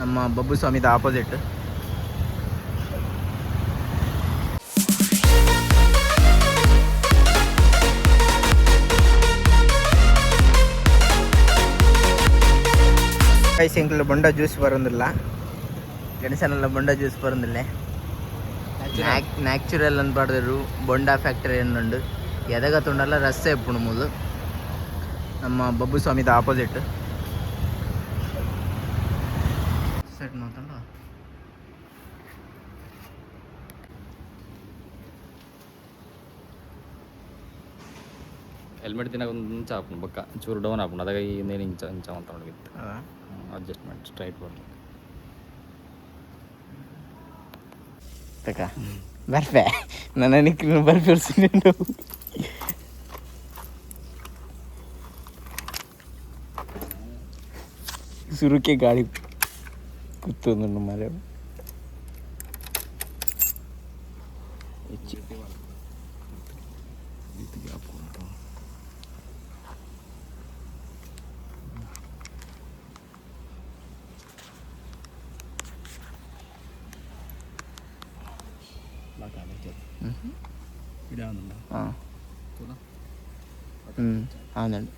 ನಮ್ಮ Babbu ಸ್ವಾಮಿದ opposite. കൈസെങ്കിൽ bonda juice പറയുന്നില്ല, ഗണേശനല്ല bonda juice പറയുന്നില്ലേ. ನ್ಯಾಚುರಲ್ ಅಂತ ಪಾಡಿದ್ರು ಬೊಂಡಾ ಫ್ಯಾಕ್ಟರಿ ಅನ್ನುಂಡು ಎದಗತ್ತುಂಡಲ್ಲ ರಸ್ತೆ ಎಪ್ಪುಣು ಮೂಲು ನಮ್ಮ ಬಬ್ಬು ಸ್ವಾಮಿದ ಆಪೋಸಿಟ್ ಸೆಟ್ ಮಾತಂಡ ಹೆಲ್ಮೆಟ್ ತಿನ್ನಾಗ ಒಂದು ಇಂಚ ಹಾಕೊಂಡು ಬಕ್ಕ ಚೂರು ಡೌನ್ ಹಾಕೊಂಡು ಅದಾಗ ಇನ್ನೇನು ಇಂಚ ಅಂತ ನೋಡಿತ್ತು ಅಡ್ಜಸ್ಟ್ಮೆಂಟ್ ಸ್ಟ್ರೈಟ್ ಬರಲಿ ಬರ್ಫೆ ನನ್ನ ಬರ್ಫಿ ಸುರುಕೆ ಗಾಳಿ ಕೂತ್ಕೊಂಡು ಮರ అవునండి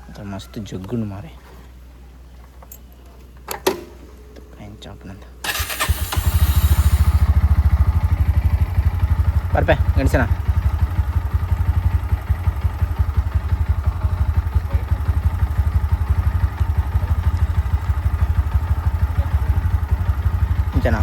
అంత మస్తు జగ్గును మారే చాపనంత ಬರ್ಪೆ ಗಣಸನ ಇಂಚನಾ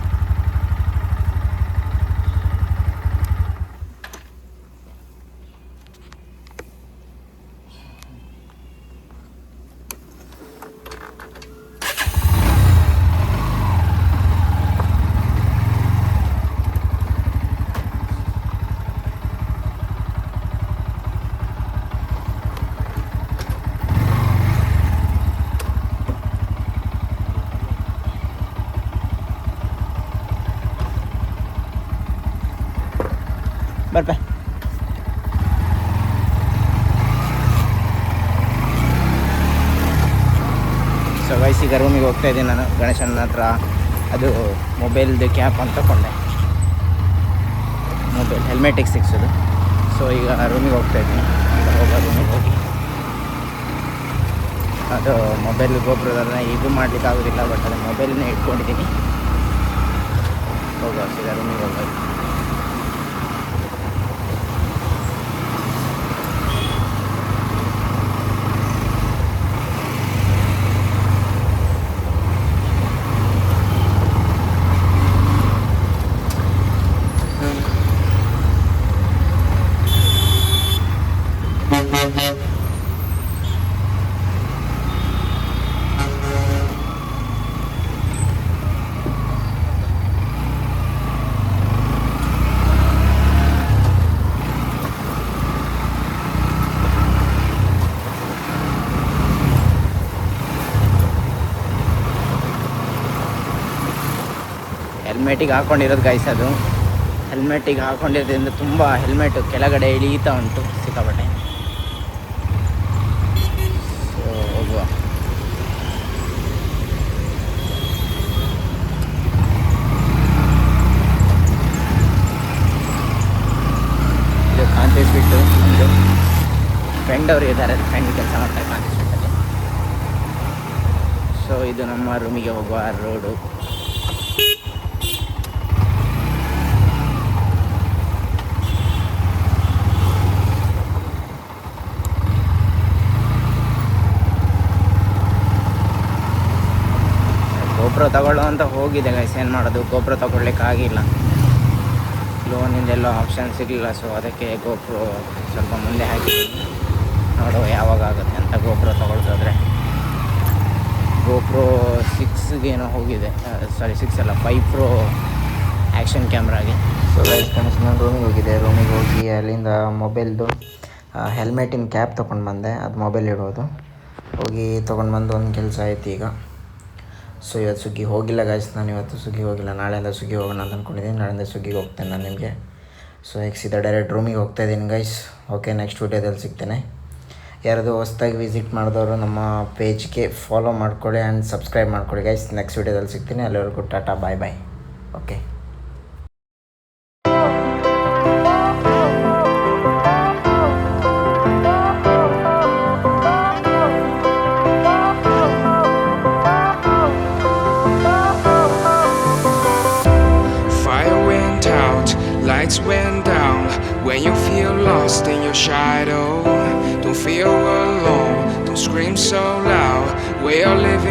ಬರ್ಪೆ ಸೊ ಗೈಸ್ ಈಗ ರೂಮಿಗೆ ಹೋಗ್ತಾ ಇದ್ದೀನಿ ನಾನು. ಗಣೇಶನ ಹತ್ರ ಅದು ಮೊಬೈಲ್ದು ಕ್ಯಾಪ್ ಅಂತ ತಗೊಂಡೆ, ಮೊಬೈಲ್ ಹೆಲ್ಮೆಟಿಗೆ ಸಿಕ್ಸೋದು. ಸೊ ಈಗ ರೂಮಿಗೆ ಹೋಗ್ತಾ ಇದ್ದೀನಿ. ಹೋಗೋ ರೂಮಿಗೆ ಹೋಗಿ ಅದು ಮೊಬೈಲ್ ಗೋಪುರದನ್ನ ಇದು ಮಾಡಲಿಕ್ಕೆ ಆಗೋದಿಲ್ಲ, ಬಟ್ ಅದು ಮೊಬೈಲನ್ನೇ ಇಟ್ಕೊಂಡಿದ್ದೀನಿ. ಹೋಗೋ ಸೀದಾ ರೂಮಿಗೆ ಹೋಗೋದು. ಹೆಲ್ಮೆಟಿಗೆ ಹಾಕ್ಕೊಂಡಿರೋದು ಗೈಸ್, ಅದು ಹೆಲ್ಮೆಟಿಗೆ ಹಾಕ್ಕೊಂಡಿರೋದ್ರಿಂದ ತುಂಬ ಹೆಲ್ಮೆಟು ಕೆಳಗಡೆ ಇಳೀತಾ ಉಂಟು ಸಿಕ್ಕಾಪಟ್ಟೆ. ಸೊ ಹೋಗುವ. ಇದು ಕಾಂತೇಶ್ ಬಿಟ್ಟು ಒಂದು ಫ್ರೆಂಡ್ ಅವರು ಇದ್ದಾರೆ, ಫ್ರೆಂಡ್ ಕೆಲಸ ಮಾಡ್ತಾರೆ ಕಾಂತೇಶ್ ಬಿಟ್ಟಲ್ಲಿ. ಸೊ ಇದು ನಮ್ಮ ರೂಮಿಗೆ ಹೋಗುವ ರೋಡು. ಗೋಪುರ ತಗೊಳ್ಳೋ ಅಂತ ಹೋಗಿದೆ ಗೈಸ್, ಏನು ಮಾಡೋದು, ಗೋಪುರ ತಗೊಳ್ಲಿಕ್ಕೆ ಆಗಿಲ್ಲ. ಲೋನಿಂದೆಲ್ಲೋ ಆಪ್ಷನ್ ಸಿಗಲಿಲ್ಲ. ಸೊ ಅದಕ್ಕೆ ಗೋಪುರ ಸ್ವಲ್ಪ ಮುಂದೆ ಹಾಕಿದ್ದೀನಿ, ನೋಡುವ ಯಾವಾಗ ಆಗುತ್ತೆ ಅಂತ. ಗೋಪುರ ತಗೊಳ್ತಾದ್ರೆ ಗೋಪುರ 6ಗೇನೋ ಹೋಗಿದೆ, ಸಾರಿ 6 ಅಲ್ಲ 5 Pro ಆ್ಯಕ್ಷನ್ ಕ್ಯಾಮ್ರಾಗೆ. ಸೊ ಗೈಸ್ ಗಣೇಶ್ ನಾನು ರೂಮಿಗೆ ಹೋಗಿದೆ. ರೂಮಿಗೆ ಹೋಗಿ ಅಲ್ಲಿಂದ ಮೊಬೈಲ್ದು ಹೆಲ್ಮೆಟಿನ ಕ್ಯಾಪ್ ತೊಗೊಂಡು ಬಂದೆ, ಅದು ಮೊಬೈಲ್ ಇಡೋದು. ಹೋಗಿ ತೊಗೊಂಡು ಬಂದು ಒಂದು ಕೆಲಸ ಆಯ್ತು ಈಗ. ಸೊ ಇವತ್ತು ಸ್ವಿಗ್ಗಿ ಹೋಗಿಲ್ಲ ಗೈಸ್, ನಾನು ಇವತ್ತು ಸ್ವಿಗ್ಗಿ ಹೋಗಿಲ್ಲ. ನಾಳೆಯಿಂದ ಸ್ವಿಗ್ಗಿ ಹೋಗೋಣ ಅಂತ ಅಂದ್ಕೊಂಡಿದ್ದೀನಿ. ನಾಳೆಯಿಂದ ಸ್ವಿಗ್ಗಿಗೆ ಹೋಗ್ತೇನೆ ನಾನು ನಿಮಗೆ. ಸೊ ಈಗ ಸೀದಾ ಡೈರೆಕ್ಟ್ ರೂಮಿಗೆ ಹೋಗ್ತಾಯಿದ್ದೀನಿ ಗೈಸ್. ಓಕೆ, ನೆಕ್ಸ್ಟ್ ವಿಡಿಯೋದಲ್ಲಿ ಸಿಗ್ತೇನೆ. ಯಾರಾದರೂ ಹೊಸ್ದಾಗಿ ವಿಸಿಟ್ ಮಾಡಿದವರು ನಮ್ಮ ಪೇಜ್ಗೆ ಫಾಲೋ ಮಾಡ್ಕೊಳ್ಳಿ ಆ್ಯಂಡ್ ಸಬ್ಸ್ಕ್ರೈಬ್ ಮಾಡ್ಕೊಳ್ಳಿ ಗೈಸ್. ನೆಕ್ಸ್ಟ್ ವೀಡಿಯೋದಲ್ಲಿ ಸಿಗ್ತೀನಿ. ಅಲ್ಲಿವರೆಗೂ ಟಾಟಾ ಬಾಯ್ ಬಾಯ್. Okay. Lights went down when you feel lost in your shadow. Don't feel alone, don't scream so loud. We are living